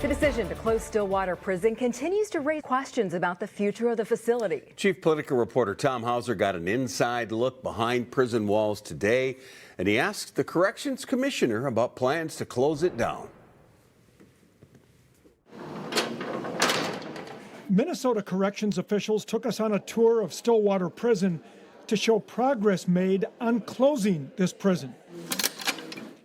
The decision to close Stillwater Prison continues to raise questions about the future of the facility. Chief Political Reporter Tom Hauser got an inside look behind prison walls today, and he asked the Corrections Commissioner about plans to close it down. Minnesota corrections officials took us on a tour of Stillwater Prison to show progress made on closing this prison.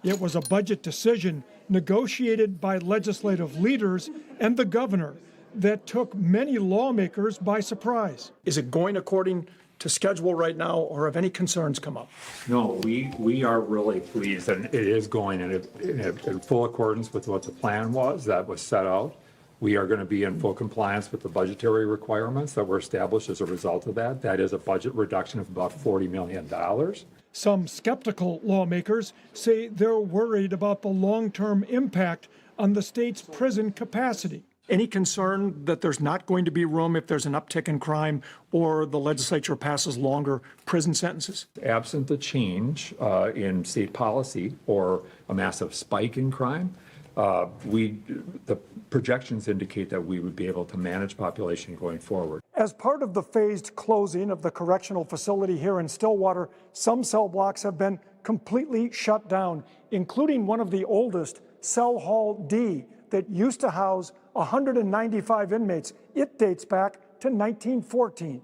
It was a budget decision negotiated by legislative leaders and the governor that took many lawmakers by surprise. Is it going according to schedule right now, or have any concerns come up? No, we are really pleased, and it is going in full accordance with what the plan was that was set out. We are going to be in full compliance with the budgetary requirements that were established as a result of that. That is a budget reduction of about $40 million. Some skeptical lawmakers say they're worried about the long-term impact on the state's prison capacity. Any concern that there's not going to be room if there's an uptick in crime or the legislature passes longer prison sentences? Absent the change in state policy or a massive spike in crime, the projections indicate that we would be able to manage population going forward. As part of the phased closing of the correctional facility here in Stillwater, some cell blocks have been completely shut down, including one of the oldest, Cell Hall D, that used to house 195 inmates. It dates back to 1914.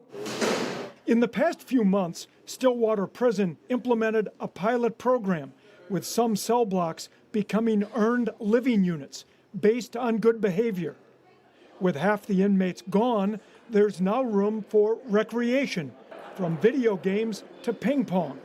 In the past few months, Stillwater Prison implemented a pilot program with some cell blocks becoming earned living units based on good behavior. With half the inmates gone, there's now room for recreation, from video games to ping pong.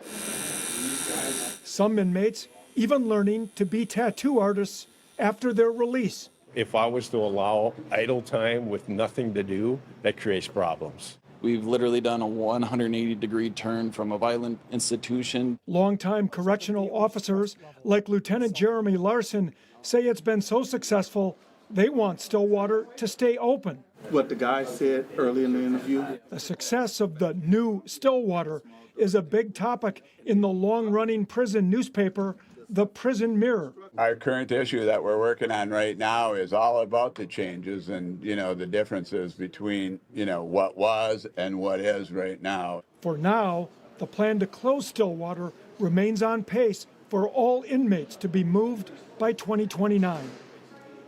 Some inmates even learning to be tattoo artists after their release. If I was to allow idle time with nothing to do, that creates problems. We've literally done a 180-degree turn from a violent institution. Longtime correctional officers like Lieutenant Jeremy Larson say it's been so successful, they want Stillwater to stay open. What the guy said earlier in the interview. The success of the new Stillwater is a big topic in the long-running prison newspaper, The Prison Mirror. Our current issue that we're working on right now is all about the changes and, the differences between, what was and what is right now. For now, the plan to close Stillwater remains on pace for all inmates to be moved by 2029.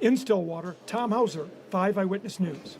In Stillwater, Tom Hauser, 5 Eyewitness News.